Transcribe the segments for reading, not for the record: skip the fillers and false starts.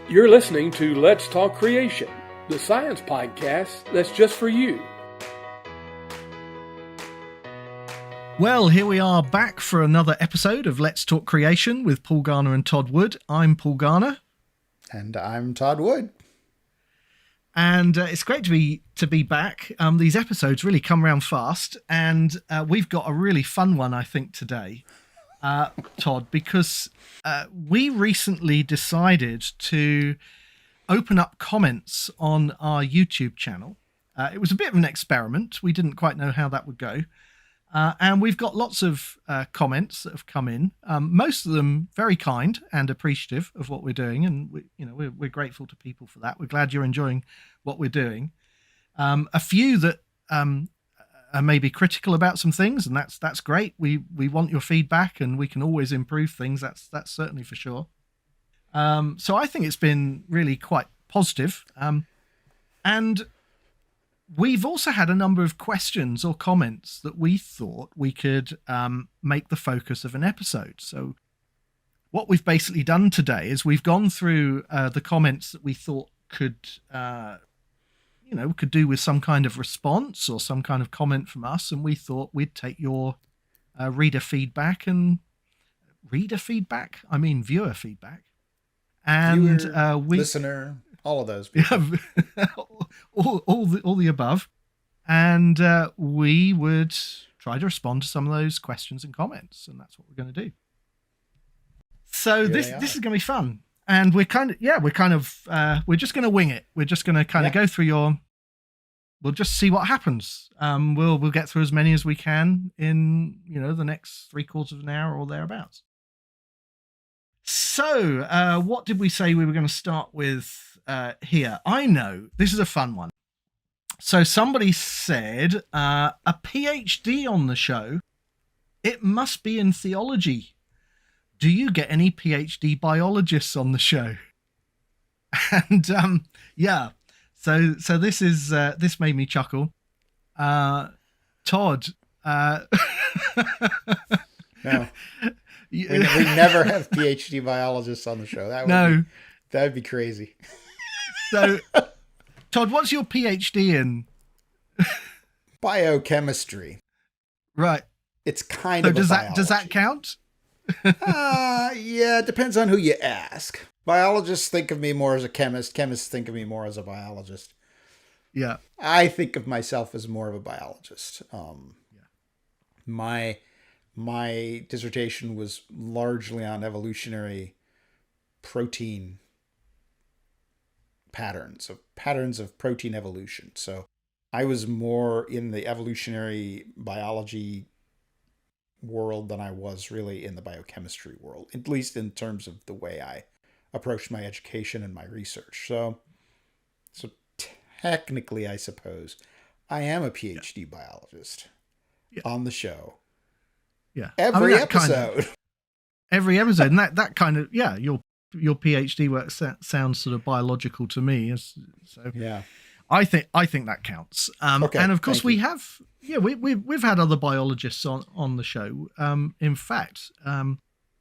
You're listening to Let's Talk Creation, the science podcast that's just for you. Well, here we are back for another episode of Let's Talk Creation with Paul Garner and Todd Wood. I'm Paul Garner. And I'm Todd Wood. And it's great to be back. These episodes really come around fast, and we've got a really fun one, I think, today, Todd, because we recently decided to open up comments on our YouTube channel. It was a bit of an experiment. We didn't quite know how that would go. And we've got lots of comments that have come in, most of them very kind and appreciative of what we're doing. And we're grateful to people for that. We're glad you're enjoying what we're doing. A few that are maybe critical about some things, and that's great. We want your feedback, and we can always improve things. That's certainly for sure. So I think it's been really quite positive. And we've also had a number of questions or comments that we thought we could make the focus of an episode. So what we've basically done today is we've gone through the comments that we thought could do with some kind of response or some kind of comment from us, and we thought we'd take your viewer feedback, and listener, all of those people. Yeah, all the above, and we would try to respond to some of those questions and comments, and that's what we're going to do. So this is going to be fun, and we're just going to wing it. We're just going to kind of go through we'll just see what happens. We'll get through as many as we can in the next 3/4 of an hour or thereabouts. So, what did we say we were going to start with here? I know this is a fun one. So somebody said a Ph.D. on the show. It must be in theology. Do you get any Ph.D. biologists on the show? And yeah, so this made me chuckle. Todd. No. We never have PhD biologists on the show. That would be crazy. So, Todd, what's your PhD in? Biochemistry. Right. It's kind of does that count? Yeah, it depends on who you ask. Biologists think of me more as a chemist. Chemists think of me more as a biologist. Yeah. I think of myself as more of a biologist. My dissertation was largely on evolutionary protein patterns of protein evolution. So I was more in the evolutionary biology world than I was really in the biochemistry world, at least in terms of the way I approached my education and my research. So technically, I suppose, I am a PhD biologist on the show. Yeah, every episode. Every episode, and that kind of your PhD work sounds sort of biological to me. So yeah, I think that counts. Okay, and of course we've had other biologists on the show. In fact,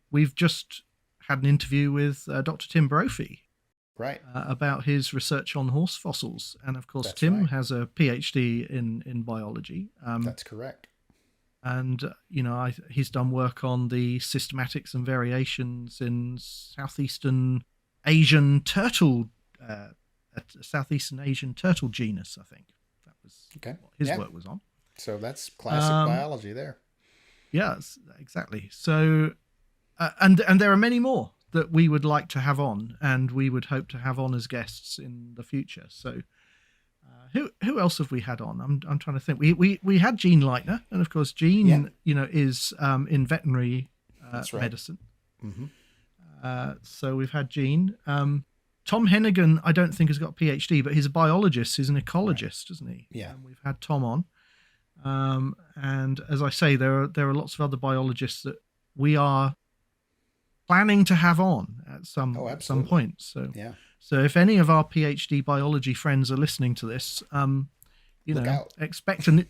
we've just had an interview with Dr. Tim Brophy, right, about his research on horse fossils, and of course Tim has a PhD in biology. That's correct. And, he's done work on the systematics and variations in Southeastern Asian turtle genus, I think. That was what his work was on. So that's classic biology there. Yes, exactly. So, and there are many more that we would like to have on, and we would hope to have on as guests in the future. So, who else have we had on? I'm trying to think. We had Jean Leitner, and of course Jean, is in veterinary medicine. Mm-hmm. So we've had Jean. Tom Hennigan, I don't think has got a PhD, but he's a biologist. He's an ecologist, isn't he? Yeah. And we've had Tom on. And as I say, there are lots of other biologists that we are planning to have on at some point. So yeah. So if any of our PhD biology friends are listening to this, expect an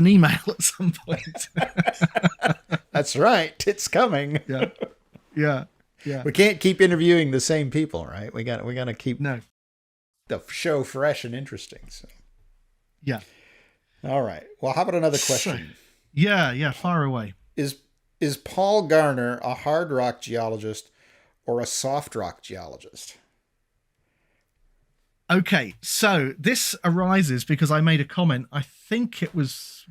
email at some point. That's right. It's coming. Yeah. Yeah. We can't keep interviewing the same people, right? We got to keep No. the show fresh and interesting. So. Yeah. All right. Well, how about another So, question? yeah, fire away. Is Paul Garner a hard rock geologist or a soft rock geologist? Okay, so this arises because I made a comment. I think it was,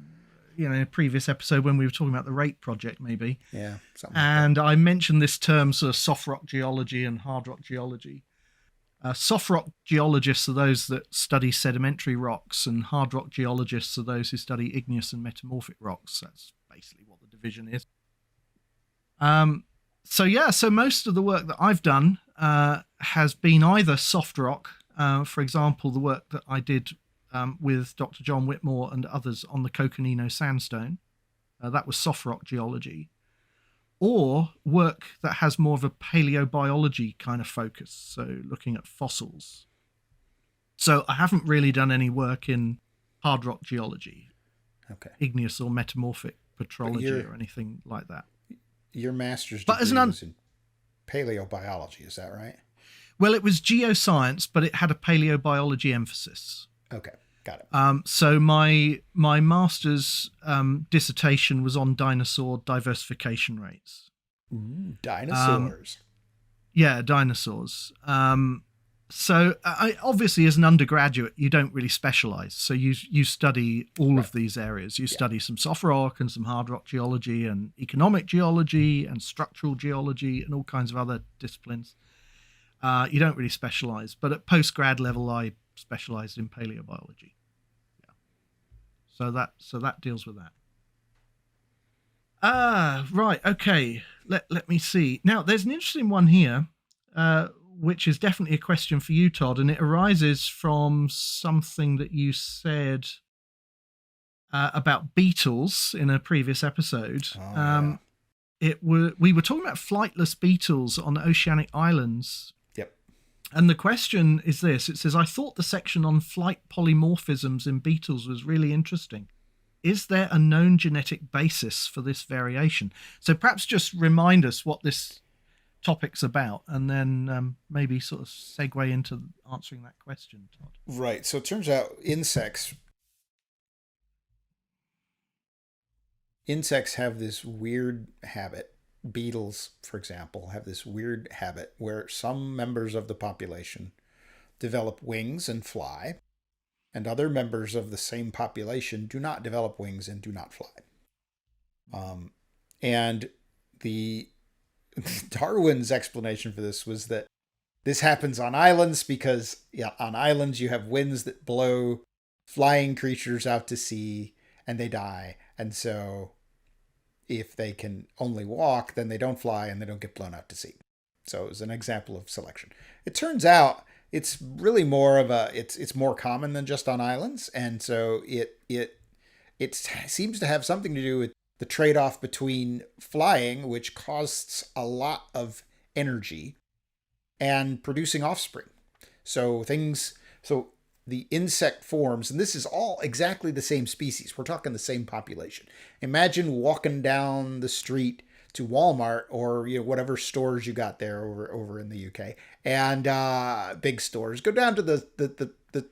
in a previous episode when we were talking about the RAPE project, maybe. Yeah, something and I mentioned this term, sort of soft rock geology and hard rock geology. Soft rock geologists are those that study sedimentary rocks, and hard rock geologists are those who study igneous and metamorphic rocks. That's basically what the division is. So most of the work that I've done has been either soft rock. For example, the work that I did with Dr. John Whitmore and others on the Coconino sandstone, that was soft rock geology, or work that has more of a paleobiology kind of focus, so looking at fossils. So I haven't really done any work in hard rock geology, igneous or metamorphic petrology or anything like that. Your master's degree was in paleobiology, is that right? Well, it was geoscience, but it had a paleobiology emphasis. Okay, got it. So my master's dissertation was on dinosaur diversification rates. Ooh, dinosaurs. Yeah, dinosaurs. So obviously, as an undergraduate, you don't really specialize. So you study all of these areas. You study some soft rock and some hard rock geology and economic geology and structural geology and all kinds of other disciplines. You don't really specialize. But at postgrad level, I specialized in paleobiology. Yeah. So that deals with that. Right. Okay. Let me see. Now, there's an interesting one here, which is definitely a question for you, Todd, and it arises from something that you said about beetles in a previous episode. We were talking about flightless beetles on oceanic islands. Yep. And the question is this. It says, I thought the section on flight polymorphisms in beetles was really interesting. Is there a known genetic basis for this variation? So perhaps just remind us what this topic's about, and then maybe sort of segue into answering that question, Todd. Right. So it turns out insects have this weird habit. Beetles, for example, have this weird habit where some members of the population develop wings and fly, and other members of the same population do not develop wings and do not fly. And the Darwin's explanation for this was that this happens on islands because on islands you have winds that blow flying creatures out to sea and they die. And so if they can only walk, then they don't fly and they don't get blown out to sea. So it was an example of selection. It turns out it's really more of it's more common than just on islands. And so it seems to have something to do with the trade-off between flying, which costs a lot of energy, and producing offspring. So the insect forms, and this is all exactly the same species. We're talking the same population. Imagine walking down the street to Walmart or whatever stores you got there over in the UK, and big stores. Go down to the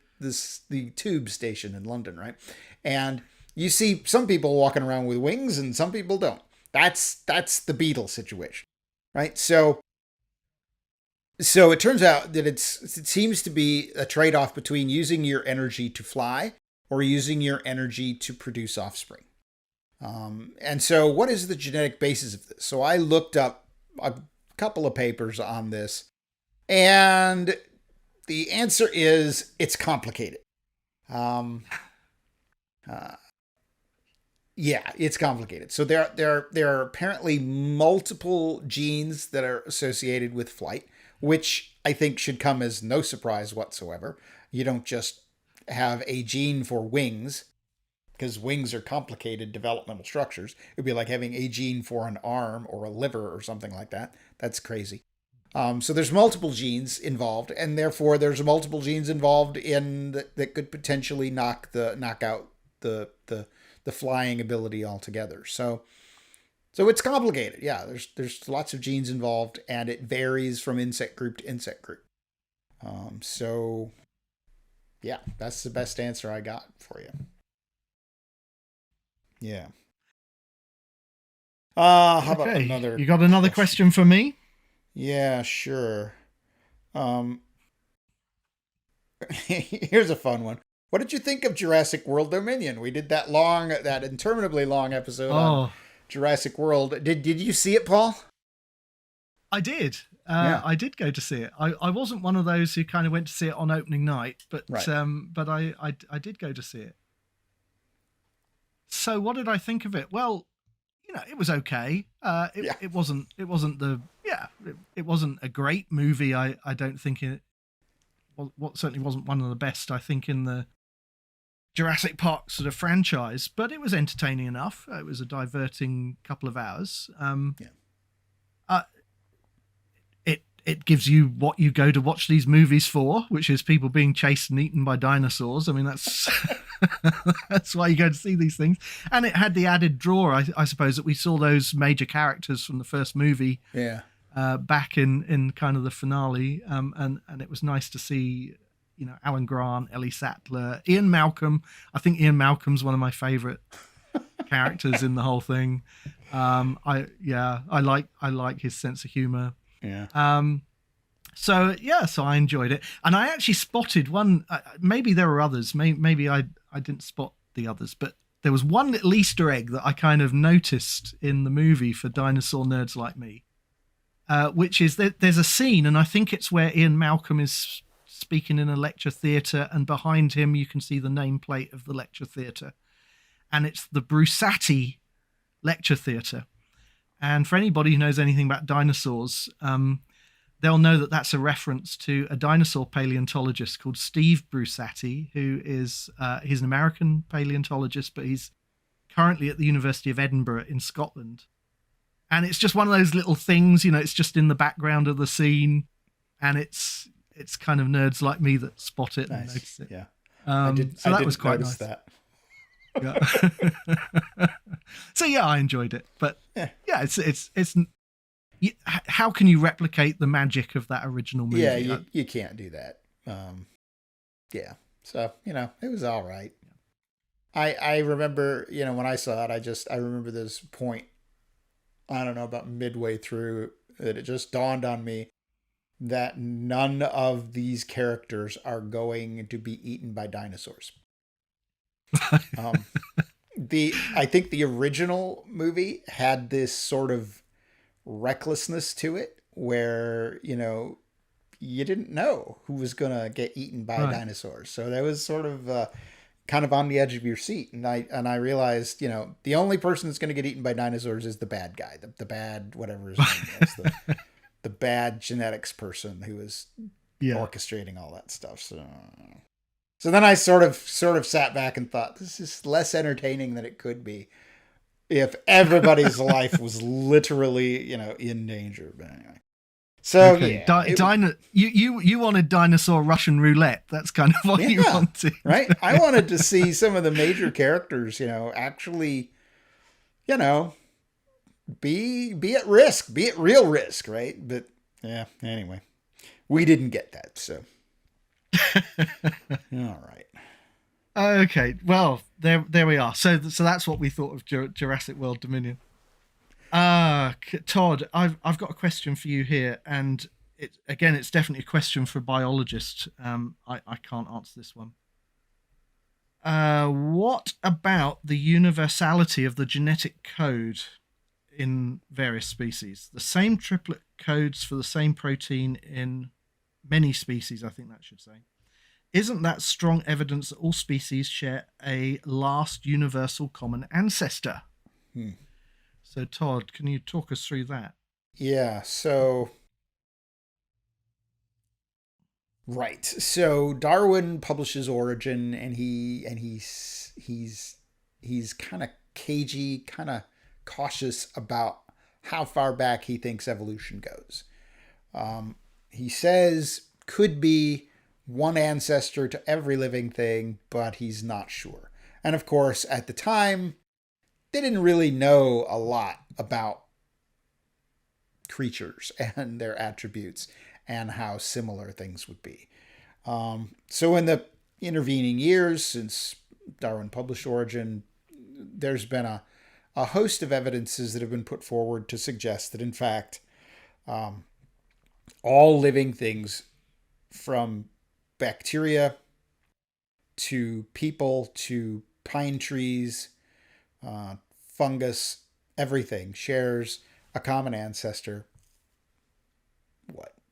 tube station in London, right? And you see some people walking around with wings and some people don't. That's the beetle situation, right? So it turns out that it seems to be a trade-off between using your energy to fly or using your energy to produce offspring. And so what is the genetic basis of this? So I looked up a couple of papers on this, and the answer is it's complicated. Yeah, it's complicated. So there are apparently multiple genes that are associated with flight, which I think should come as no surprise whatsoever. You don't just have a gene for wings, because wings are complicated developmental structures. It'd be like having a gene for an arm or a liver or something like that. That's crazy. So there's multiple genes involved, and therefore there's multiple genes involved that could potentially knock out the flying ability altogether. So So it's complicated. Yeah, there's lots of genes involved, and it varies from insect group to insect group. So yeah, that's the best answer I got for you. Yeah. How about another? You got another question for me? Yeah, sure. Here's a fun one. What did you think of Jurassic World Dominion? We did that interminably long episode on Jurassic World. Did you see it, Paul? I did. Yeah. I did go to see it. I wasn't one of those who kind of went to see it on opening night, but right. But I did go to see it. So what did I think of it? Well, it was okay. It wasn't a great movie. I don't think it. What certainly wasn't one of the best, I think, in the Jurassic Park sort of franchise, but it was entertaining enough. It was a diverting couple of hours. It gives you what you go to watch these movies for, which is people being chased and eaten by dinosaurs. I mean, that's that's why you go to see these things. And it had the added draw, I suppose, that we saw those major characters from the first movie back in kind of the finale. And it was nice to see, Alan Grant, Ellie Sattler, Ian Malcolm. I think Ian Malcolm's one of my favorite characters in the whole thing. I like his sense of humor. Yeah. So I enjoyed it, and I actually spotted one. Maybe there were others. Maybe I didn't spot the others, but there was one little Easter egg that I kind of noticed in the movie for dinosaur nerds like me, which is that there's a scene, and I think it's where Ian Malcolm is speaking in a lecture theatre, and behind him you can see the nameplate of the lecture theatre, and it's the Brusati Lecture Theatre. And for anybody who knows anything about dinosaurs, they'll know that that's a reference to a dinosaur paleontologist called Steve Brusati, who is he's an American paleontologist, but he's currently at the University of Edinburgh in Scotland. And it's just one of those little things, it's just in the background of the scene, and it's kind of nerds like me that spot it and notice it. Yeah, that was quite nice. That. Yeah. So I enjoyed it, but it's how can you replicate the magic of that original movie? Yeah, you can't do that. So it was all right. I remember when I saw it, I remember this point, I don't know, about midway through, that it just dawned on me that none of these characters are going to be eaten by dinosaurs. I think the original movie had this sort of recklessness to it where, you didn't know who was going to get eaten by dinosaurs. So that was sort of kind of on the edge of your seat. And I realized, the only person that's going to get eaten by dinosaurs is the bad guy, the bad, whatever his name is, the bad genetics person who was orchestrating all that stuff. So then I sort of sat back and thought, this is less entertaining than it could be if everybody's life was literally, in danger. But anyway. So you wanted dinosaur Russian roulette. That's kind of what you wanted. Right? I wanted to see some of the major characters, actually, be at risk, be at real risk, right? But anyway. We didn't get that, so all right. Okay, well, there we are. So that's what we thought of Jurassic World Dominion. Todd, I've got a question for you here, and it's definitely a question for a biologist. I can't answer this one. What about the universality of the genetic code in various species? The same triplet codes for the same protein in many species, I think that should say. Isn't that strong evidence that all species share a last universal common ancestor? So, Todd, can you talk us through that? Yeah, so... Right. So Darwin publishes Origin, and he's kind of cagey, kind of cautious about how far back he thinks evolution goes. He says could be one ancestor to every living thing, but he's not sure. And of course, at the time, they didn't really know a lot about creatures and their attributes and how similar things would be. So in the intervening years since Darwin published Origin, there's been a host of evidences that have been put forward to suggest that, in fact, all living things, from bacteria to people to pine trees, fungus, everything shares a common ancestor.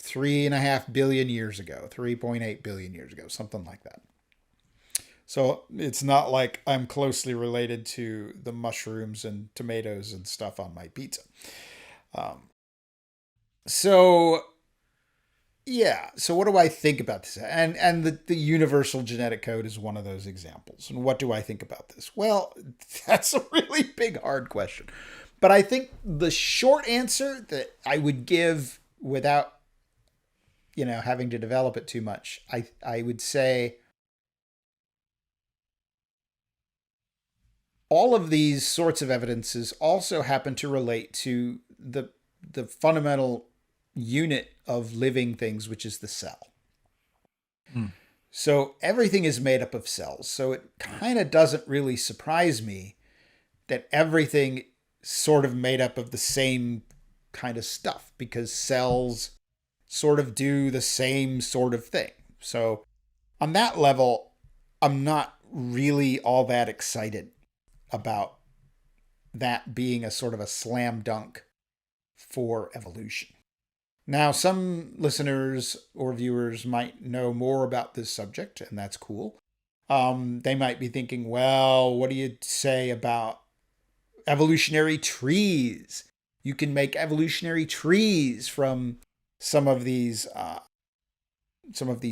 3.5 billion years ago, 3.8 billion years ago, something like that. So it's not like I'm closely related to the mushrooms and tomatoes and stuff on my pizza. So what do I think about this? And the universal genetic code is one of those examples. And what do I think about this? Well, that's a really big, hard question. But I think the short answer that I would give without, having to develop it too much, I would say all of these sorts of evidences also happen to relate to the fundamental unit of living things, which is the cell. So everything is made up of cells. So it kind of doesn't really surprise me that everything sort of made up of the same kind of stuff, because cells sort of do the same sort of thing. So on that level, I'm not really all that excited about that being a sort of a slam dunk for evolution. Now, some listeners or viewers might know more about this subject, and that's cool. They might be thinking, well, what do you say about evolutionary trees? You can make evolutionary trees from some of these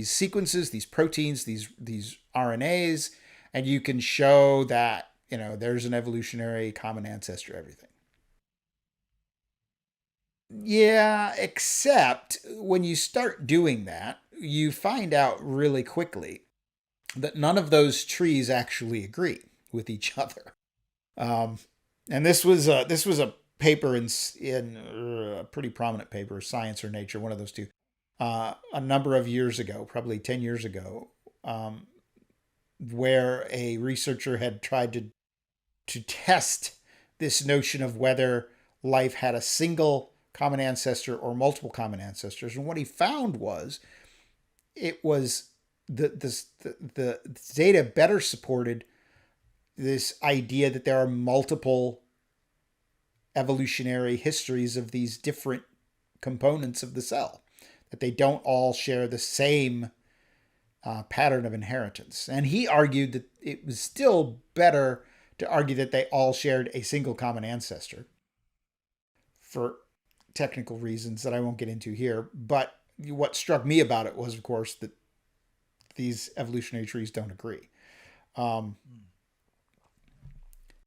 sequences, these proteins, these RNAs, and you can show that, there's an evolutionary common ancestor, everything. Yeah, except when you start doing that, you find out really quickly that none of those trees actually agree with each other. And this was a paper in a pretty prominent paper, Science or Nature, one of those two, a number of years ago, probably 10 years ago, where a researcher had tried to test this notion of whether life had a single common ancestor or multiple common ancestors. And what he found was the data better supported this idea that there are multiple evolutionary histories of these different components of the cell, that they don't all share the same pattern of inheritance. And he argued that it was still better to argue that they all shared a single common ancestor, for technical reasons that I won't get into here. But what struck me about it was, of course, that these evolutionary trees don't agree.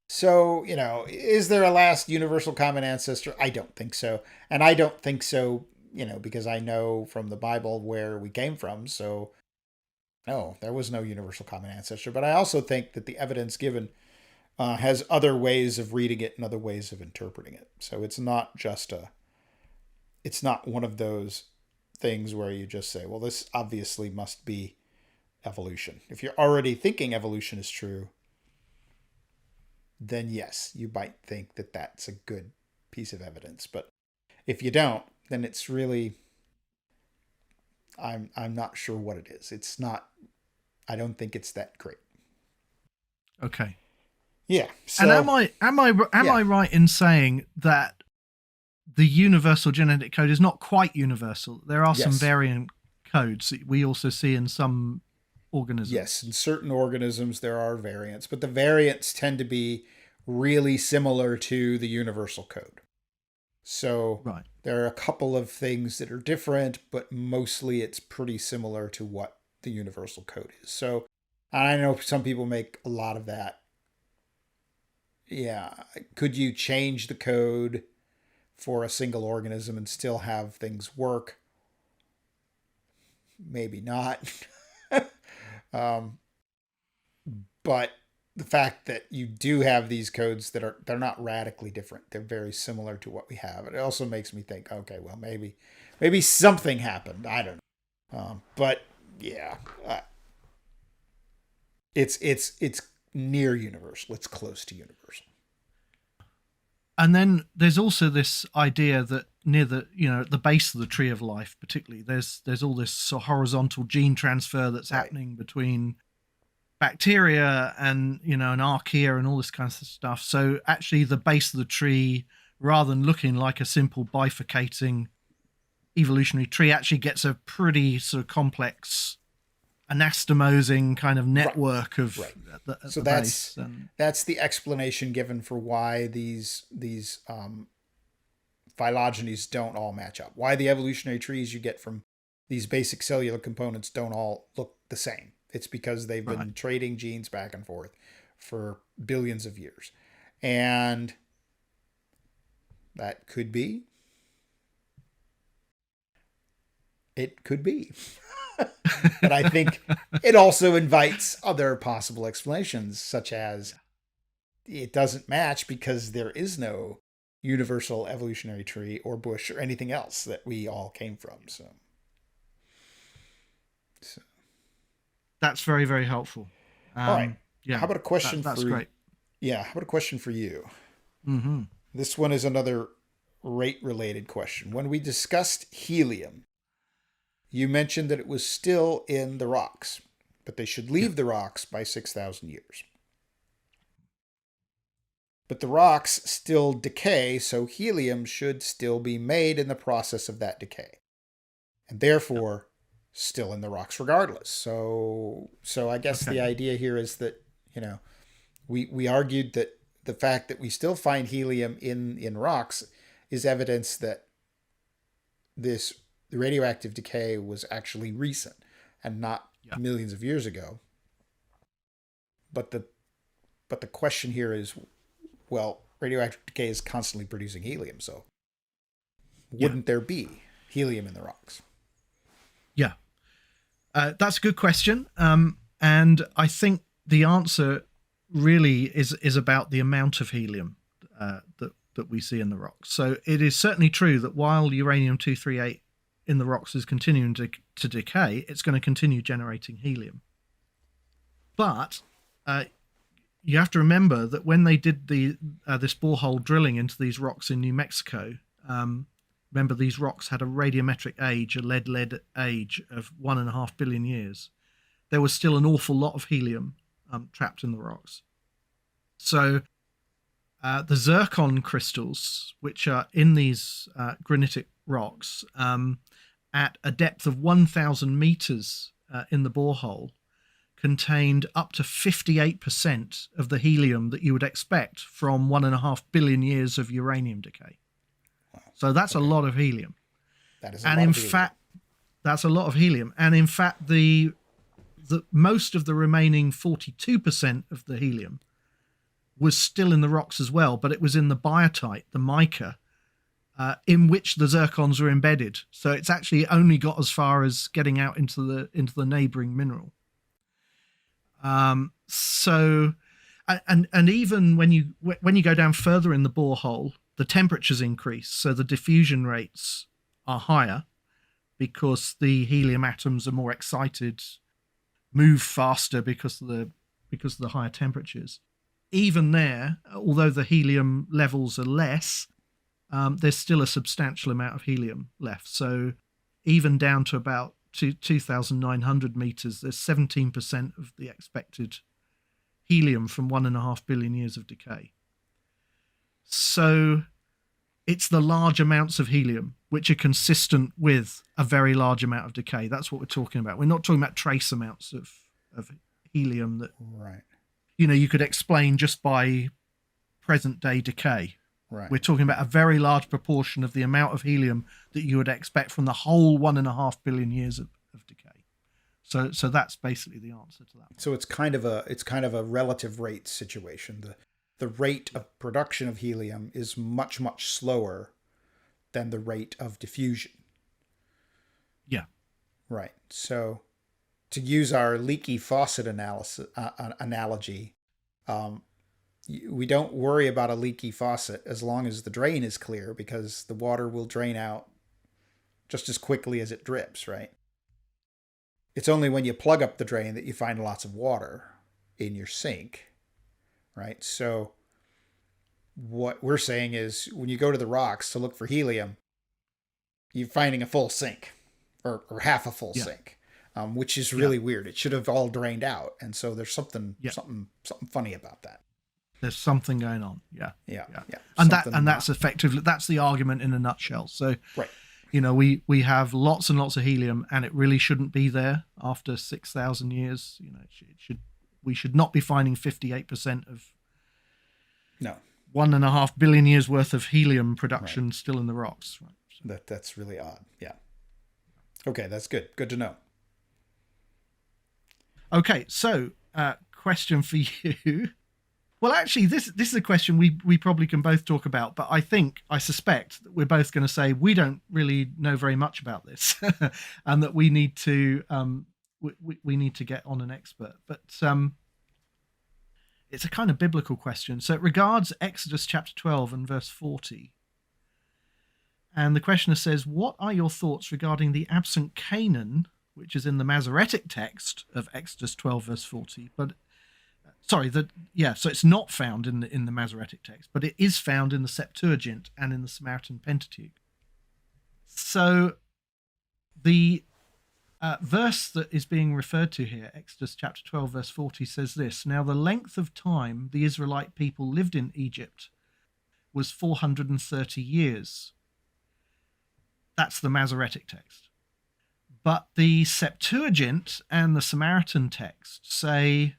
So, is there a last universal common ancestor? I don't think so. And I don't think so, because I know from the Bible where we came from. So, no, there was no universal common ancestor. But I also think that the evidence given has other ways of reading it and other ways of interpreting it. So it's not one of those things where you just say, well, this obviously must be evolution. If you're already thinking evolution is true, then yes, you might think that that's a good piece of evidence. But if you don't, then it's really, I'm not sure what it is. It's not, I don't think it's that great. Okay. Yeah. So, and am I right in saying that the universal genetic code is not quite universal? There are some variant codes that we also see in some organisms. Yes, in certain organisms there are variants, but the variants tend to be really similar to the universal code. So there are a couple of things that are different, but mostly it's pretty similar to what the universal code is. So I know some people make a lot of that. Yeah. Could you change the code for a single organism and still have things work? Maybe not. But the fact that you do have these codes they're not radically different. They're very similar to what we have. It also makes me think, okay, well, maybe something happened. I don't know. But yeah, it's near universal. It's close to universal. And then there's also this idea that near the base of the tree of life, particularly, there's all this sort of horizontal gene transfer that's happening between bacteria and an archaea and all this kind of stuff. So actually, the base of the tree, rather than looking like a simple bifurcating evolutionary tree, actually gets a pretty sort of complex anastomosing kind of network of at the base. That's the explanation given for why these phylogenies don't all match up, why the evolutionary trees you get from these basic cellular components don't all look the same. It's because they've been trading genes back and forth for billions of years, and that could be but I think it also invites other possible explanations, such as it doesn't match because there is no universal evolutionary tree or bush or anything else that we all came from. So. That's very, very helpful. All right. Yeah. How about a question that's great. Yeah. How about a question for you? Mm-hmm. This one is another rate-related question. When we discussed helium, you mentioned that it was still in the rocks, but they should leave the rocks by 6,000 years. But the rocks still decay, so helium should still be made in the process of that decay, and therefore still in the rocks regardless. So I guess the idea here is that, we argued that the fact that we still find helium in rocks is evidence that the radioactive decay was actually recent and not millions of years ago. But the question here is, well, radioactive decay is constantly producing helium, so wouldn't there be helium in the rocks? Yeah. That's a good question. And I think the answer really is about the amount of helium that we see in the rocks. So it is certainly true that while uranium-238 in the rocks is continuing to decay, it's going to continue generating helium. But you have to remember that when they did this borehole drilling into these rocks in New Mexico, remember these rocks had a radiometric age, a lead age of 1.5 billion years. There was still an awful lot of helium trapped in the rocks. So the zircon crystals, which are in these granitic rocks, at a depth of 1,000 meters in the borehole, contained up to 58% of the helium that you would expect from 1.5 billion years of uranium decay. Wow. So that's a lot of helium. That is a lot of helium. That's a lot of helium. And in fact, the most of the remaining 42% of the helium was still in the rocks as well, but it was in the biotite, the mica, in which the zircons were embedded. So it's actually only got as far as getting out into the neighboring mineral. So even when you go down further in the borehole, the temperatures increase, so the diffusion rates are higher because the helium atoms are more excited, move faster because of the higher temperatures. Even there, although the helium levels are less, there's still a substantial amount of helium left. So even down to about 2,900 meters, there's 17% of the expected helium from 1.5 billion years of decay. So it's the large amounts of helium which are consistent with a very large amount of decay. That's what we're talking about. We're not talking about trace amounts of helium that you could explain just by present day decay. Right. We're talking about a very large proportion of the amount of helium that you would expect from the whole 1.5 billion years of decay. So that's basically the answer to that. So it's kind of a relative rate situation. The rate of production of helium is much, much slower than the rate of diffusion. Yeah. Right. So to use our leaky faucet analogy, We don't worry about a leaky faucet as long as the drain is clear, because the water will drain out just as quickly as it drips, right? It's only when you plug up the drain that you find lots of water in your sink, right? So what we're saying is, when you go to the rocks to look for helium, you're finding a full sink, or half a full sink, which is really weird. It should have all drained out. And so there's something funny about that. There's something going on. Yeah. And that's effectively, that's the argument in a nutshell. So, right. We have lots and lots of helium, and it really shouldn't be there after 6,000 years. We should not be finding 58% of 1.5 billion years worth of helium production still in the rocks. Right. So. That's really odd. Yeah. Okay, that's good. Good to know. Okay, so question for you. Well, actually, this is a question we probably can both talk about, but I suspect that we're both going to say we don't really know very much about this, and that we need to we need to get on an expert. But it's a kind of biblical question. So it regards Exodus chapter 12 and verse 40. And the questioner says, "What are your thoughts regarding the absent Canaan, which is in the Masoretic text of Exodus 12 verse 40, but so it's not found in the Masoretic text, but it is found in the Septuagint and in the Samaritan Pentateuch." So the verse that is being referred to here, Exodus chapter 12 verse 40, says this: "Now the length of time the Israelite people lived in Egypt was 430 years." That's the Masoretic text. But the Septuagint and the Samaritan text say,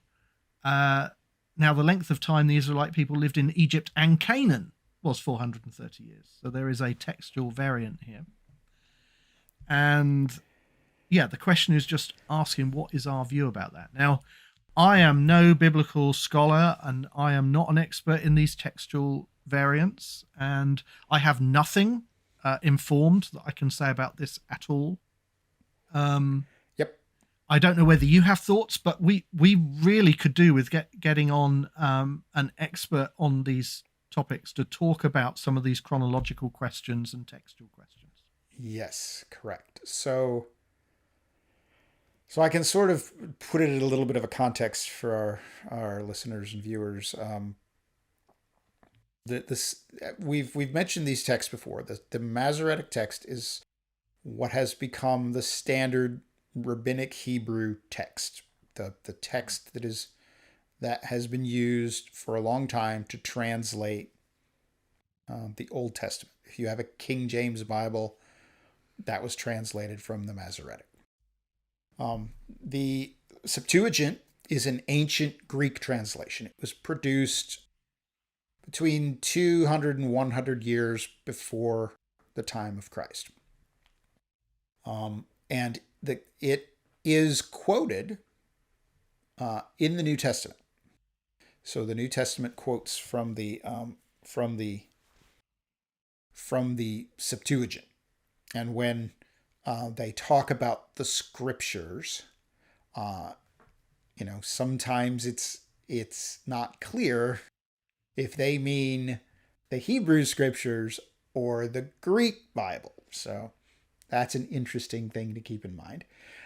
now the length of time the Israelite people lived in Egypt and Canaan was 430 years. So there is a textual variant here. And the question is just asking, what is our view about that? Now, I am no biblical scholar, and I am not an expert in these textual variants, and I have nothing informed that I can say about this at all. I don't know whether you have thoughts, but we really could do with getting on an expert on these topics to talk about some of these chronological questions and textual questions. Yes, correct. So I can sort of put it in a little bit of a context for our listeners and viewers. We've mentioned these texts before. The Masoretic text is what has become the standard rabbinic Hebrew text, the text that has been used for a long time to translate the Old Testament. If you have a King James Bible, that was translated from the Masoretic. The Septuagint is an ancient Greek translation. It was produced between 200 and 100 years before the time of Christ. And it is quoted in the New Testament. So the New Testament quotes from the Septuagint, and when they talk about the scriptures, sometimes it's not clear if they mean the Hebrew scriptures or the Greek Bible. So that's an interesting thing to keep in mind.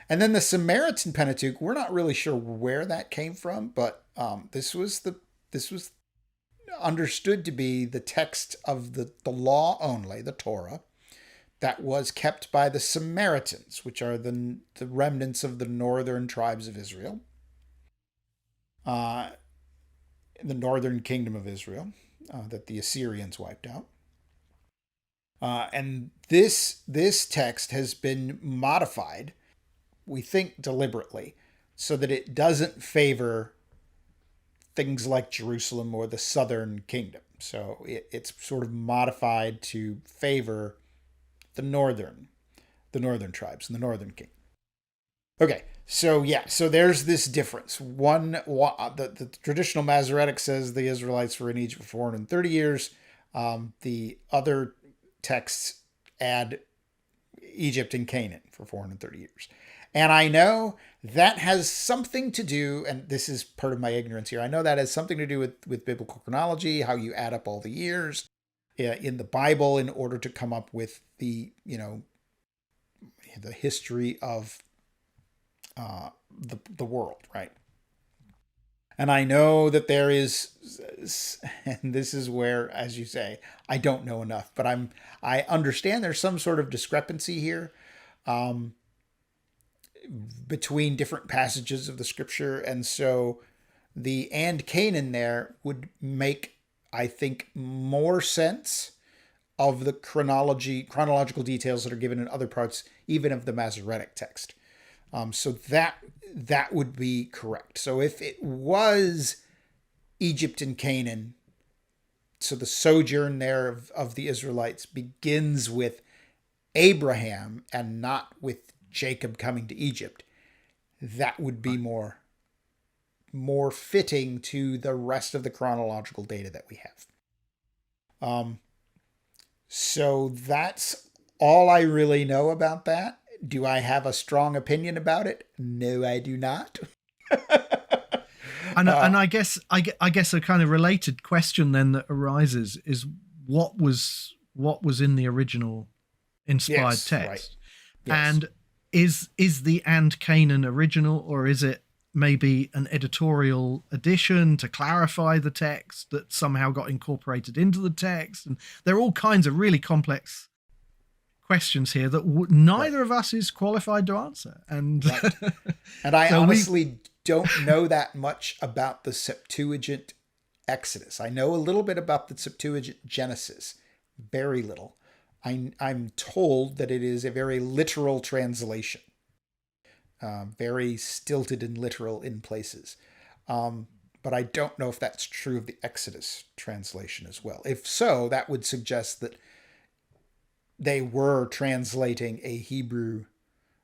And then the Samaritan Pentateuch, we're not really sure where that came from, but this was understood to be the text of the law only, the Torah, that was kept by the Samaritans, which are the remnants of the northern tribes of Israel, the northern kingdom of Israel, that the Assyrians wiped out. And this text has been modified, we think deliberately, so that it doesn't favor things like Jerusalem or the southern kingdom. So it's sort of modified to favor the northern tribes and the northern kingdom. Okay, so there's this difference. The traditional Masoretic says the Israelites were in Egypt for 430 years. The other texts add Egypt and Canaan for 430 years. And I know that has something to do, and this is part of my ignorance here. I know that has something to do with biblical chronology, how you add up all the years in the Bible in order to come up with the history of the world, right? And I know that there is, and this is where, as you say, I don't know enough, but I understand there's some sort of discrepancy here between different passages of the scripture. And so the "and Canaan" there would make, I think, more sense of the chronological details that are given in other parts, even of the Masoretic text. So that would be correct. So if it was Egypt and Canaan, so the sojourn there of the Israelites begins with Abraham and not with Jacob coming to Egypt, that would be more fitting to the rest of the chronological data that we have. So that's all I really know about that. Do I have a strong opinion about it? No, I do not. And I guess a kind of related question then that arises is what was in the original inspired text, right. Yes. And is the "and Canaan" original, or is it maybe an editorial addition to clarify the text that somehow got incorporated into the text? And there are all kinds of really complex questions here that neither of us is qualified to answer. And and I honestly don't know that much about the Septuagint Exodus. I know a little bit about the Septuagint Genesis, very little. I'm told that it is a very literal translation, very stilted and literal in places. But I don't know if that's true of the Exodus translation as well. If so, that would suggest that they were translating a Hebrew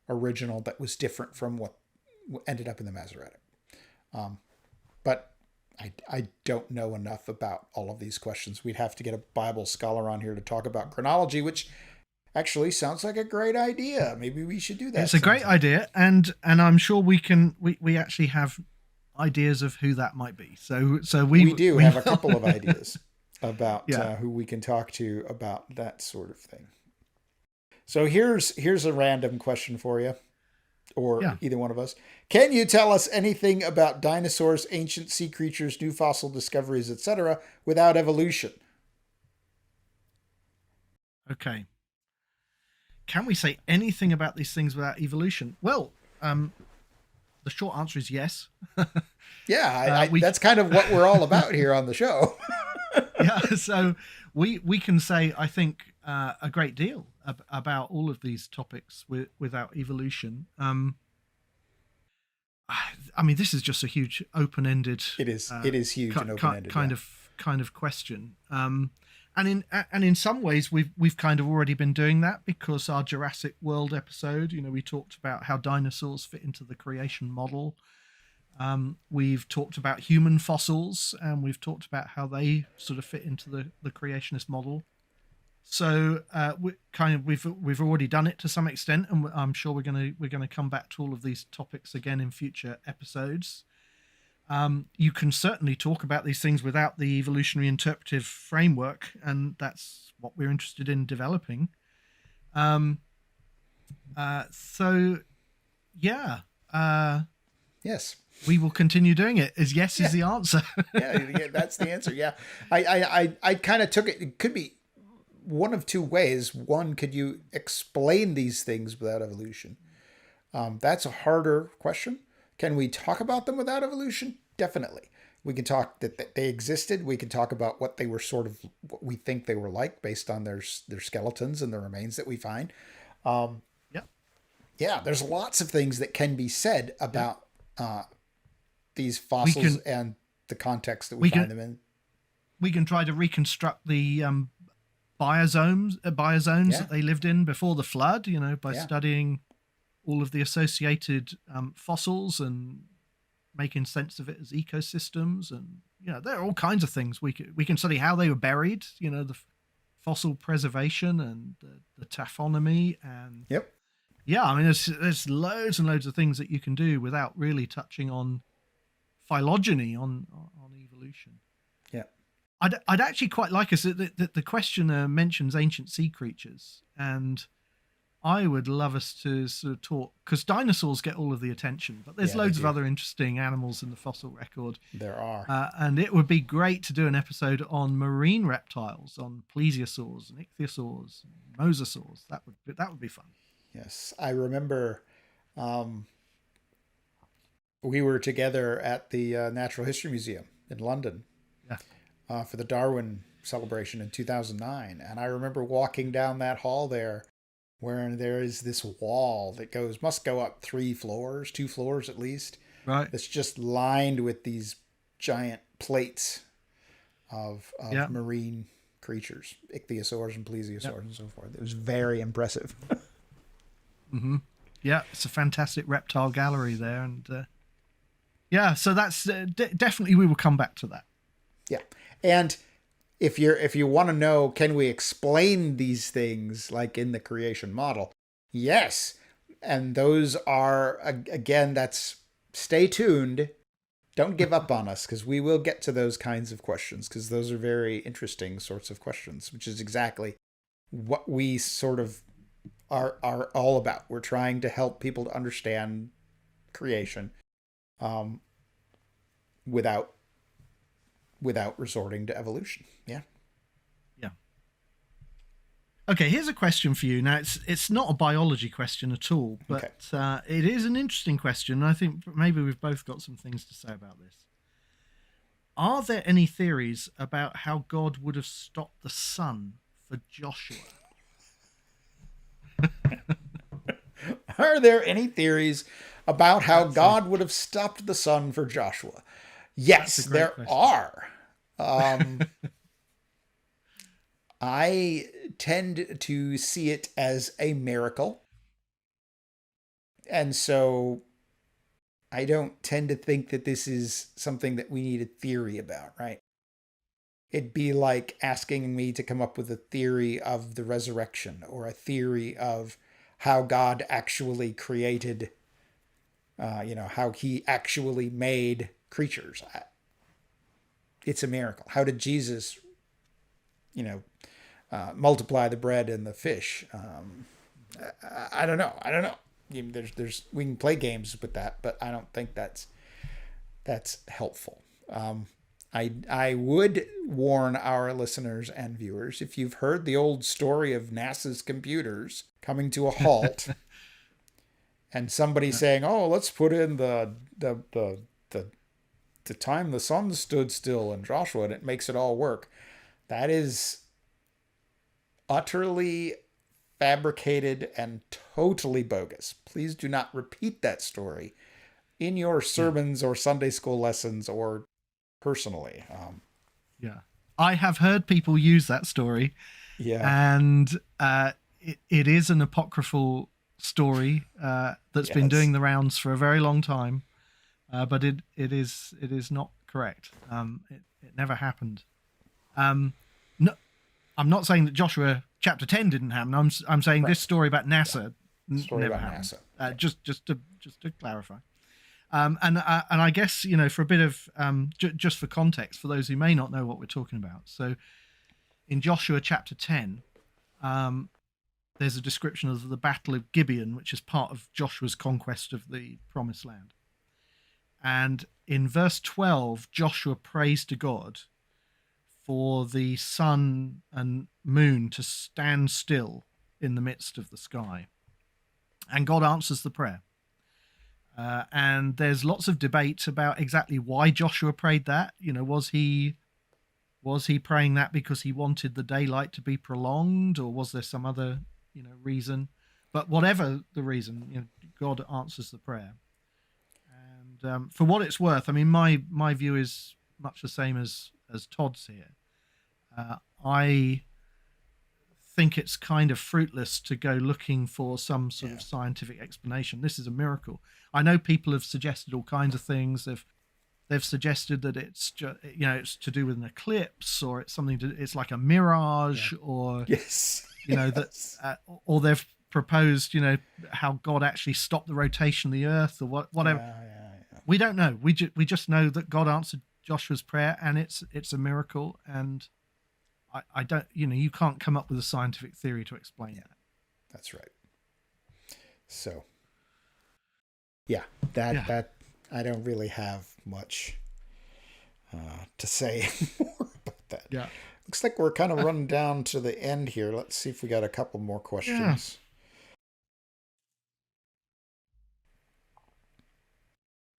original that was different from what ended up in the Masoretic. But I don't know enough about all of these questions. We'd have to get a Bible scholar on here to talk about chronology, which actually sounds like a great idea. Maybe we should do that. It's a great idea, and I'm sure we actually have ideas of who that might be. So we have a couple of ideas about who we can talk to about that sort of thing. So here's a random question for you, or either one of us. Can you tell us anything about dinosaurs, ancient sea creatures, new fossil discoveries, etc., without evolution? Okay. Can we say anything about these things without evolution? Well, the short answer is yes. That's kind of what we're all about here on the show. So we can say, I think, a great deal about all of these topics without evolution. I mean, this is just a huge open-ended. It is huge and open-ended. Kind of question. And in some ways we've kind of already been doing that, because our Jurassic World episode, we talked about how dinosaurs fit into the creation model. We've talked about human fossils, and we've talked about how they sort of fit into the creationist model. So we've already done it to some extent, and I'm sure we're gonna come back to all of these topics again in future episodes. You can certainly talk about these things without the evolutionary interpretive framework, and that's what we're interested in developing. Yes. We will continue doing it. Is the answer. yeah, that's the answer. Yeah. I kind of took it. It could be one of two ways. One, could you explain these things without evolution? That's a harder question. Can we talk about them without evolution? Definitely. We can talk that they existed. We can talk about what they were what we think they were like based on their skeletons and the remains that we find. Yeah, there's lots of things that can be said about these fossils and the context that we find them in. We can try to reconstruct the biozones that they lived in before the flood, by studying all of the associated fossils and making sense of it as ecosystems. And there are all kinds of things we can study how they were buried, the fossil preservation and the taphonomy, and Yeah, I mean, there's loads and loads of things that you can do without really touching on phylogeny, on evolution. Yeah. I'd actually quite like us. The questioner mentions ancient sea creatures, and I would love us to sort of talk, because dinosaurs get all of the attention, but there's loads of other interesting animals in the fossil record. There are. And it would be great to do an episode on marine reptiles, on plesiosaurs and ichthyosaurs, and mosasaurs. That would be fun. Yes, I remember we were together at the Natural History Museum in London for the Darwin celebration in 2009. And I remember walking down that hall there where there is this wall that must go up 2 floors at least. Right. That's just lined with these giant plates of marine creatures, ichthyosaurs and plesiosaurs and so forth. It was very impressive. Mm-hmm. Yeah, it's a fantastic reptile gallery there, and so that's definitely, we will come back to that. Yeah, and if you want to know, can we explain these things like in the creation model? Yes, and those are again. That's stay tuned. Don't give up on us, because we will get to those kinds of questions, because those are very interesting sorts of questions, which is exactly what we sort of are all about. We're trying to help people to understand creation without resorting to evolution. Yeah. Okay, here's a question for you. Now, it's not a biology question at all, but it is an interesting question. I think maybe we've both got some things to say about this. Are there any theories about how God would have stopped the sun for Joshua? Are there any theories about how God would have stopped the sun for Joshua? Yes, there are. I tend to see it as a miracle. And so I don't tend to think that this is something that we need a theory about, right? It'd be like asking me to come up with a theory of the resurrection, or a theory of how God actually created, how he actually made creatures. It's a miracle. How did Jesus, multiply the bread and the fish? I don't know. We can play games with that, but I don't think that's helpful. I would warn our listeners and viewers, if you've heard the old story of NASA's computers coming to a halt and somebody saying, "Oh, let's put in the time the sun stood still in Joshua and it makes it all work," that is utterly fabricated and totally bogus. Please do not repeat that story in your sermons or Sunday school lessons or personally. I have heard people use that story. And it is an apocryphal story that's been doing the rounds for a very long time, but it is not correct. It never happened. No, I'm not saying that Joshua chapter 10 didn't happen. I'm saying this story about NASA never happened. NASA. Just to clarify. And I guess, for a bit of just for context, for those who may not know what we're talking about. So in Joshua chapter 10, there's a description of the Battle of Gibeon, which is part of Joshua's conquest of the Promised Land. And in verse 12, Joshua prays to God for the sun and moon to stand still in the midst of the sky. And God answers the prayer. And there's lots of debate about exactly why Joshua prayed that. Was he praying that because he wanted the daylight to be prolonged, or was there some other reason? But whatever the reason, God answers the prayer. And for what it's worth, I mean, my view is much the same as Todd's here. I think it's kind of fruitless to go looking for some sort of scientific explanation. This is a miracle. I know people have suggested all kinds of things. They've suggested that it's it's to do with an eclipse, or it's something it's like a mirage, or yes, or they've proposed, how God actually stopped the rotation of the earth or whatever. Yeah. We don't know. We just know that God answered Joshua's prayer, and it's a miracle. And I don't, you can't come up with a scientific theory to explain that. That's right. So, that I don't really have much to say more about that. Yeah. Looks like we're kind of running down to the end here. Let's see if we got a couple more questions.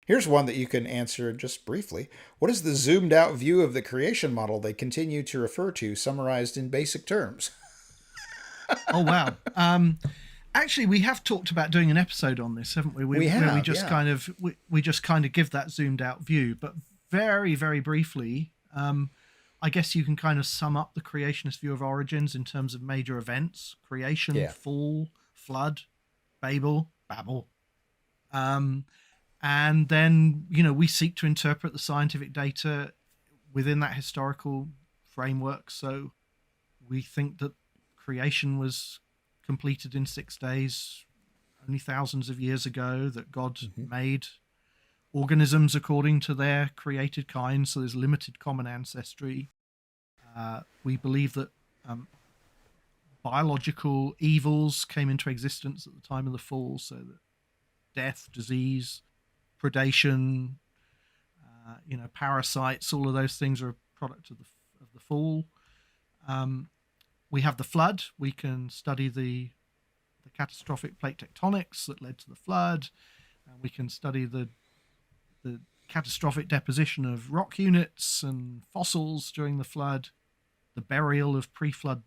Here's one that you can answer just briefly. What is the zoomed out view of the creation model they continue to refer to, summarized in basic terms? Oh, wow. Actually, we have talked about doing an episode on this, haven't we? We have, where we just kind of give that zoomed out view, but very, very briefly, I guess you can kind of sum up the creationist view of origins in terms of major events: creation, fall, flood, Babel. And then, we seek to interpret the scientific data within that historical framework. So we think that creation was completed in 6 days, only thousands of years ago, that God made organisms according to their created kind. So there's limited common ancestry. We believe that biological evils came into existence at the time of the fall. So that death, disease, predation, parasites, all of those things are a product of the fall. We have the flood. We can study the catastrophic plate tectonics that led to the flood. We can study the catastrophic deposition of rock units and fossils during the flood, the burial of pre-flood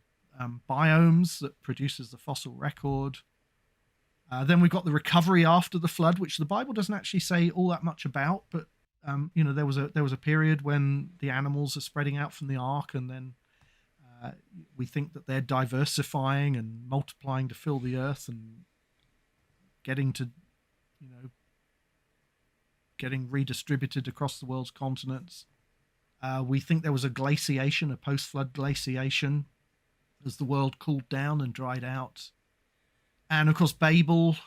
biomes that produces the fossil record. Then we've got the recovery after the flood, which the Bible doesn't actually say all that much about, but there was a period when the animals are spreading out from the ark, and then we think that they're diversifying and multiplying to fill the earth and getting redistributed across the world's continents. We think there was a glaciation, a post-flood glaciation, as the world cooled down and dried out. And of course, Babel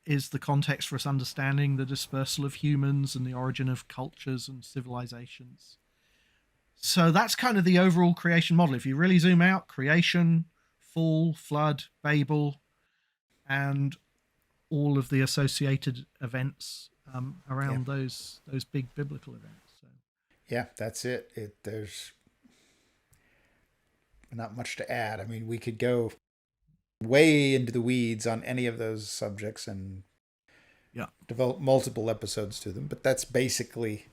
is the context for us understanding the dispersal of humans and the origin of cultures and civilizations. So that's kind of the overall creation model. If you really zoom out, creation, fall, flood, Babel, and all of the associated events around those big biblical events. So. Yeah, that's it. There's not much to add. I mean, we could go way into the weeds on any of those subjects and develop multiple episodes to them, but that's basically,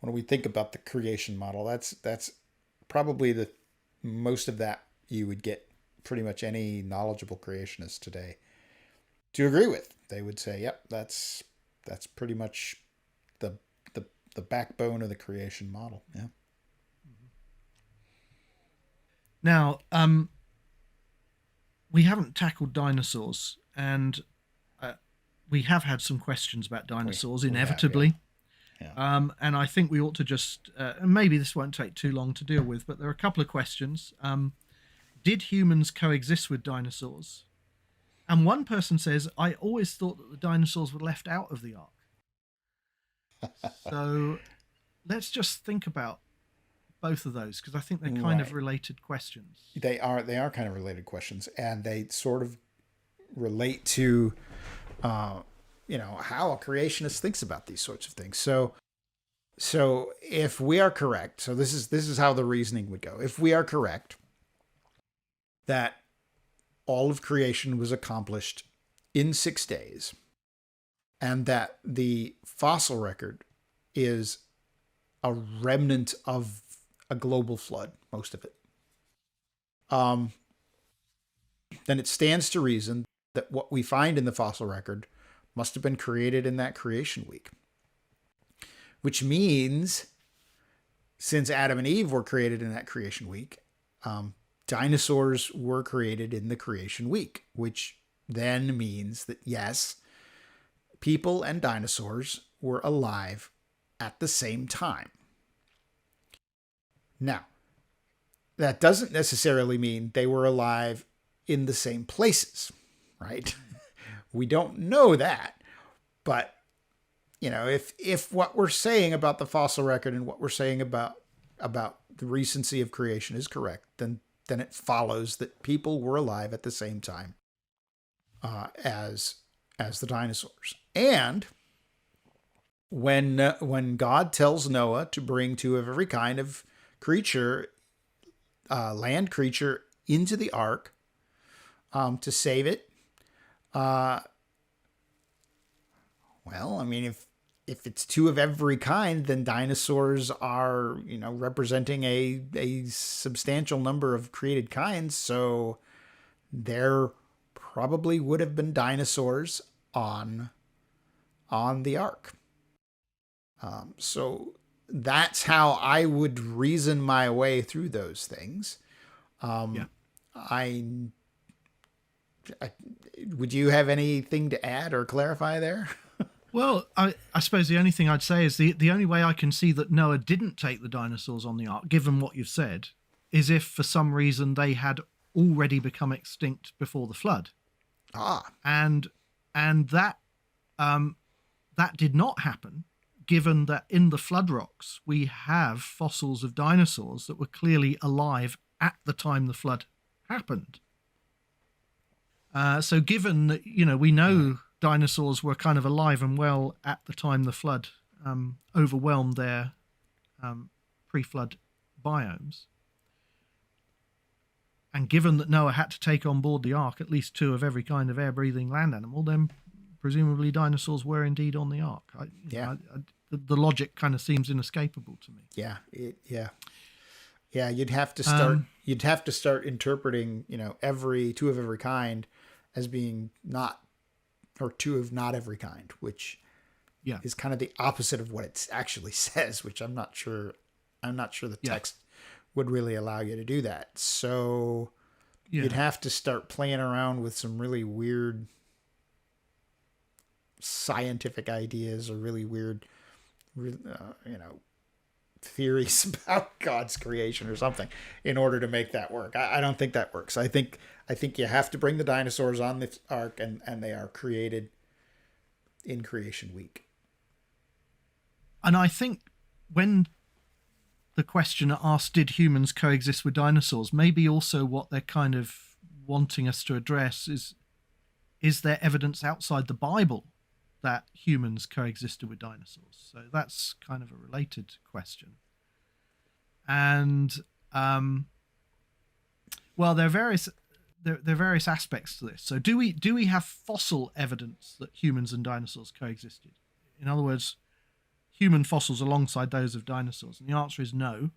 when we think about the creation model, that's probably the most of that you would get pretty much any knowledgeable creationist today to agree with. They would say, yep, that's pretty much the backbone of the creation model. Yeah. Now, we haven't tackled dinosaurs, and we have had some questions about dinosaurs, inevitably. Yeah. And I think we ought to just, maybe this won't take too long to deal with, but there are a couple of questions. Did humans coexist with dinosaurs? And one person says, I always thought that the dinosaurs were left out of the ark. So let's just think about both of those, because I think they're kind of related questions. They are kind of related questions, and they sort of relate to how a creationist thinks about these sorts of things. So if we are correct, so this is how the reasoning would go. If we are correct that all of creation was accomplished in 6 days, and that the fossil record is a remnant of a global flood, most of it, then it stands to reason that what we find in the fossil record must have been created in that creation week. Which means, since Adam and Eve were created in that creation week, dinosaurs were created in the creation week, which then means that, yes, people and dinosaurs were alive at the same time. Now, that doesn't necessarily mean they were alive in the same places, right? We don't know that. But, if what we're saying about the fossil record and what we're saying about the recency of creation is correct, then it follows that people were alive at the same time as the dinosaurs. And when God tells Noah to bring two of every kind of creature, land creature, into the ark to save it, well, I mean, if it's two of every kind, then dinosaurs are, representing a substantial number of created kinds. So there probably would have been dinosaurs on the ark. So that's how I would reason my way through those things. Yeah. Would you have anything to add or clarify there? Well, I suppose the only thing I'd say is the only way I can see that Noah didn't take the dinosaurs on the ark, given what you've said, is if for some reason they had already become extinct before the flood. And that did not happen, given that in the flood rocks we have fossils of dinosaurs that were clearly alive at the time the flood happened. So given that, we know dinosaurs were kind of alive and well at the time the flood overwhelmed their pre-flood biomes, and given that Noah had to take on board the ark at least two of every kind of air-breathing land animal, then presumably dinosaurs were indeed on the ark. The logic kind of seems inescapable to me. Yeah. You'd have to start interpreting, every two of every kind as being not, or two of not every kind, which is kind of the opposite of what it actually says, which I'm not sure the text would really allow you to do that. So you'd have to start playing around with some really weird scientific ideas or really weird, theories about God's creation or something in order to make that work. I don't think that works. I think you have to bring the dinosaurs on the ark, and they are created in creation week. And I think when the questioner asked, did humans coexist with dinosaurs, maybe also what they're kind of wanting us to address is there evidence outside the Bible that humans coexisted with dinosaurs? So that's kind of a related question. And well, there are various aspects to this. So do we have fossil evidence that humans and dinosaurs coexisted? In other words, human fossils alongside those of dinosaurs? And the answer is no.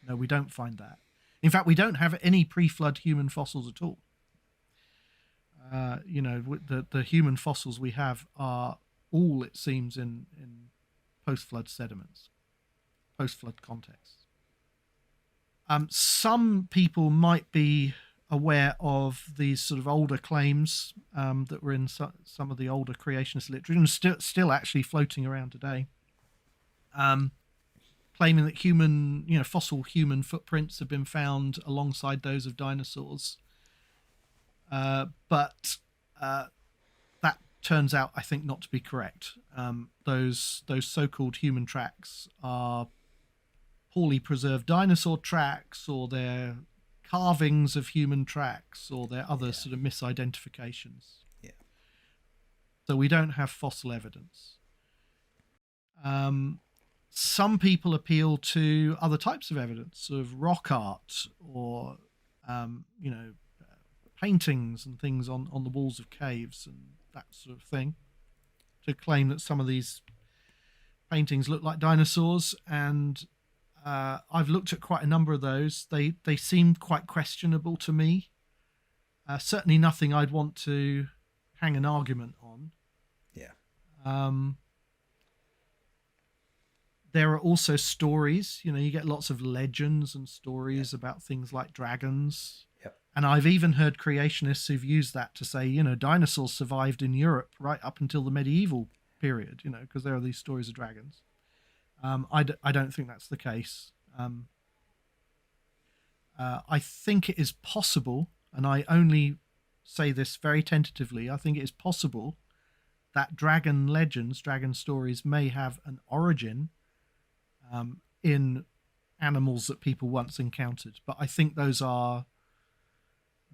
No, we don't find that. In fact, we don't have any pre-flood human fossils at all. The human fossils we have are all, it seems, in post-flood sediments, post-flood contexts. Some people might be aware of these sort of older claims that were in some of the older creationist literature and still actually floating around today, claiming that fossil human footprints have been found alongside those of dinosaurs. But that turns out, I think, not to be correct. Those so-called human tracks are poorly preserved dinosaur tracks, or they're carvings of human tracks, or they're other sort of misidentifications. Yeah. So we don't have fossil evidence. Some people appeal to other types of evidence, sort of rock art or paintings and things on the walls of caves and that sort of thing, to claim that some of these paintings look like dinosaurs. And I've looked at quite a number of those. They seem quite questionable to me. Certainly nothing I'd want to hang an argument on. Yeah. There are also stories. You get lots of legends and stories about things like dragons. And I've even heard creationists who've used that to say, dinosaurs survived in Europe right up until the medieval period, because there are these stories of dragons. I don't think that's the case. I think it is possible, and I only say this very tentatively. I think it is possible that dragon legends, dragon stories may have an origin in animals that people once encountered. But I think those are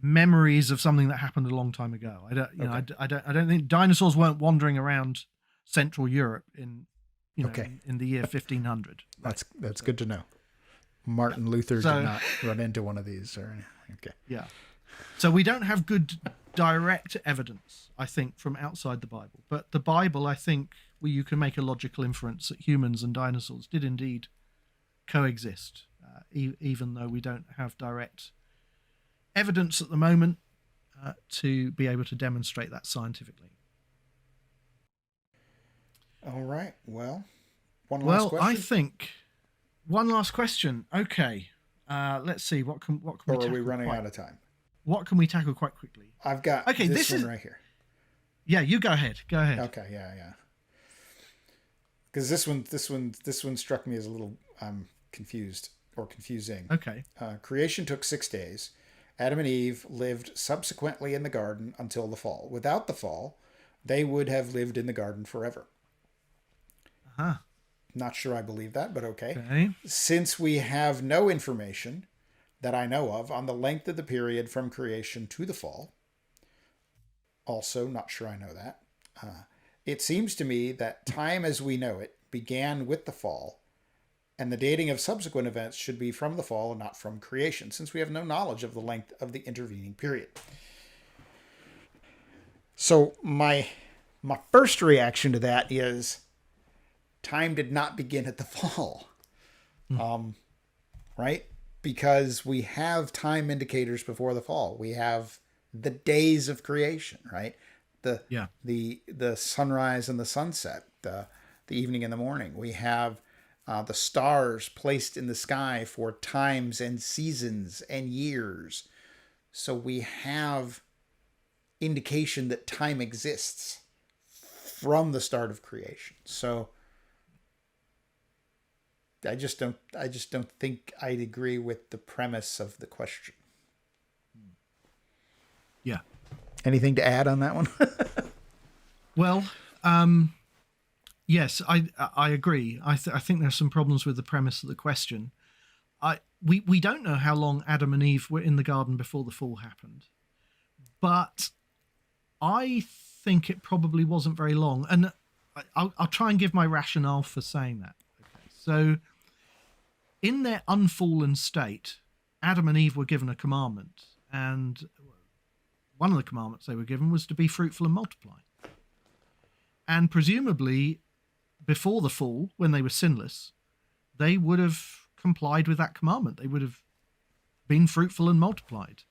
memories of something that happened a long time ago. I don't think dinosaurs weren't wandering around Central Europe in the year 1500. That's good to know. Martin Luther did not run into one of these or anything. Okay. Yeah. So we don't have good direct evidence, I think, from outside the Bible. But the Bible, I think, you can make a logical inference that humans and dinosaurs did indeed coexist, even though we don't have direct evidence at the moment to be able to demonstrate that scientifically. All right. Well, one last question. I think one last question. Okay. Let's see. What can we tackle? Or are we running out of time? What can we tackle quite quickly? I've got this one right here. Yeah, you go ahead. Go ahead. Okay. Yeah. Because this one struck me as a little confused or confusing. Okay. Creation took 6 days. Adam and Eve lived subsequently in the garden until the fall. Without the fall, they would have lived in the garden forever. Uh-huh. Not sure I believe that, but okay. Since we have no information that I know of on the length of the period from creation to the fall, also not sure I know that, it seems to me that time as we know it began with the fall, and the dating of subsequent events should be from the fall and not from creation, since we have no knowledge of the length of the intervening period. So my first reaction to that is time did not begin at the fall, right? Because we have time indicators before the fall. We have the days of creation, right? The sunrise and the sunset, the evening and the morning. We have the stars placed in the sky for times and seasons and years. So we have indication that time exists from the start of creation. So I just don't think I'd agree with the premise of the question. Yeah. Anything to add on that one? Well, yes, I agree. I think there's some problems with the premise of the question. We don't know how long Adam and Eve were in the garden before the fall happened, but I think it probably wasn't very long. And I'll try and give my rationale for saying that. Okay, so in their unfallen state, Adam and Eve were given a commandment, and one of the commandments they were given was to be fruitful and multiply. And presumably, before the fall, when they were sinless, they would have complied with that commandment. They would have been fruitful and multiplied.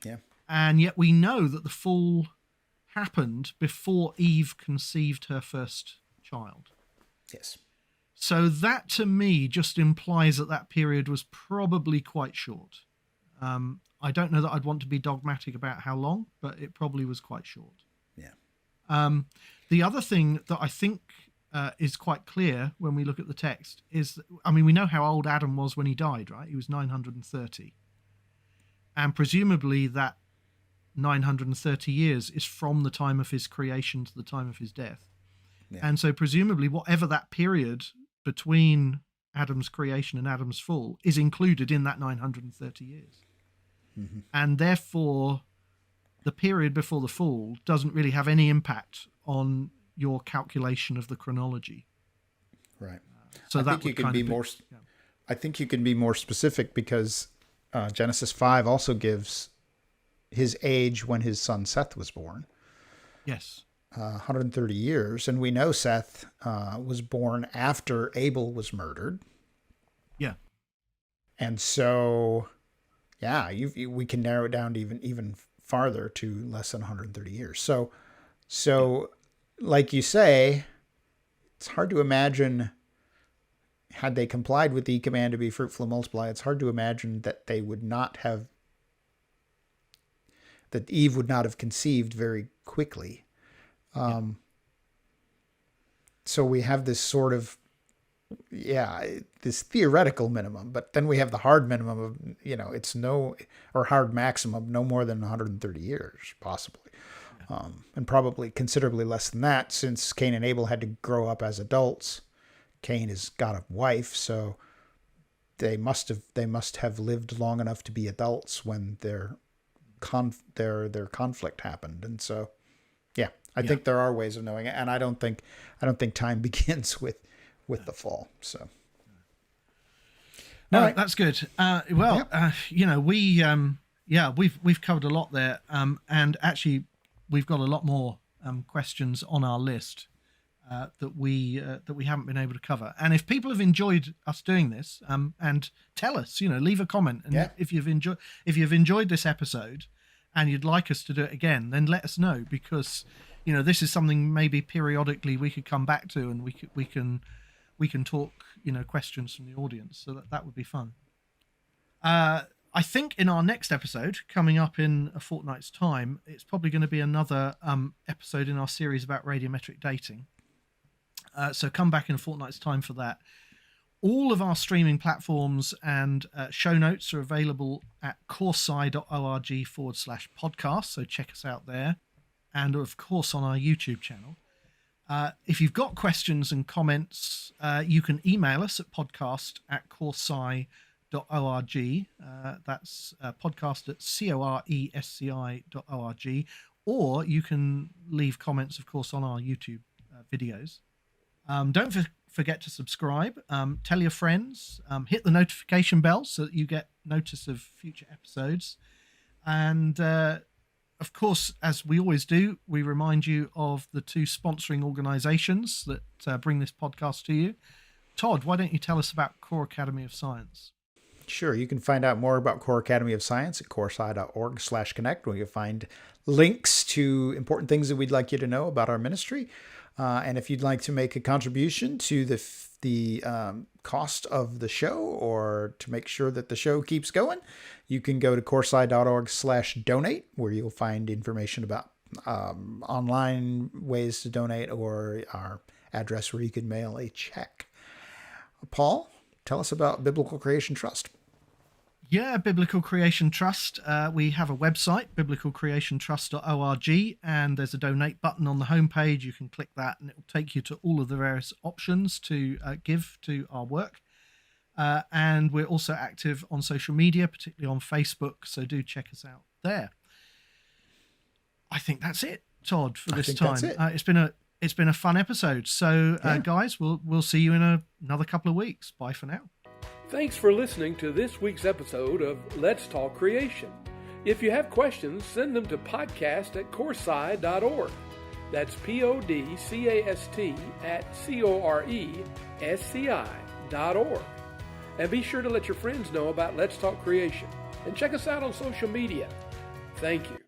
Yeah. And yet we know that the fall happened before Eve conceived her first child. Yes. So that, to me, just implies that period was probably quite short. I don't know that I'd want to be dogmatic about how long, but it probably was quite short. Yeah. The other thing that I think is quite clear when we look at the text is, we know how old Adam was when he died, right? He was 930. And presumably that 930 years is from the time of his creation to the time of his death. Yeah. And so presumably whatever that period between Adam's creation and Adam's fall is included in that 930 years. Mm-hmm. And therefore, the period before the fall doesn't really have any impact on your calculation of the chronology. Right. So I think you can be more. Yeah. I think you can be more specific because Genesis 5 also gives his age when his son Seth was born. Yes. 130 years, and we know Seth was born after Abel was murdered. Yeah. And so, yeah, we can narrow it down to even farther to less than 130 years. So, like you say, it's hard to imagine, had they complied with the command to be fruitful and multiply, it's hard to imagine that they would not have, that Eve would not have conceived very quickly. So we have this sort of this theoretical minimum, but then we have the hard minimum of, it's or hard maximum, no more than 130 years, possibly. And probably considerably less than that, since Cain and Abel had to grow up as adults. Cain has got a wife, so they must have lived long enough to be adults when their conflict happened. And so, I think there are ways of knowing it, and I don't think time begins with the fall. So, no, all right. That's good. We've covered a lot there, and actually, we've got a lot more questions on our list that we haven't been able to cover. And if people have enjoyed us doing this, and tell us, leave a comment, and if you've enjoyed this episode and you'd like us to do it again, then let us know, because this is something maybe periodically we could come back to, and we can talk questions from the audience, so that would be fun. I think in our next episode, coming up in a fortnight's time, it's probably going to be another episode in our series about radiometric dating. So come back in a fortnight's time for that. All of our streaming platforms and show notes are available at coursesci.org/podcast. So check us out there. And of course on our YouTube channel. If you've got questions and comments, you can email us at podcast@coursesci.org. That's podcast@coresci.org, or you can leave comments, of course, on our YouTube videos. Don't forget to subscribe, tell your friends, hit the notification bell so that you get notice of future episodes, and of course, as we always do, we remind you of the two sponsoring organizations that bring this podcast to you. Todd, why don't you tell us about Core Academy of Science? Sure. You can find out more about Core Academy of Science at coursesci.org/connect, where you'll find links to important things that we'd like you to know about our ministry. And if you'd like to make a contribution to the cost of the show, or to make sure that the show keeps going, you can go to coursesci.org/donate, where you'll find information about online ways to donate, or our address where you can mail a check. Paul, tell us about Biblical Creation Trust. Yeah, Biblical Creation Trust. We have a website, biblicalcreationtrust.org, and there's a donate button on the homepage. You can click that, and it will take you to all of the various options to give to our work. And we're also active on social media, particularly on Facebook, so do check us out there. I think that's it, Todd, for this time. It's been a fun episode. So, guys, we'll see you in another couple of weeks. Bye for now. Thanks for listening to this week's episode of Let's Talk Creation. If you have questions, send them to podcast@coursesci.org. That's podcast@coresci.org. And be sure to let your friends know about Let's Talk Creation. And check us out on social media. Thank you.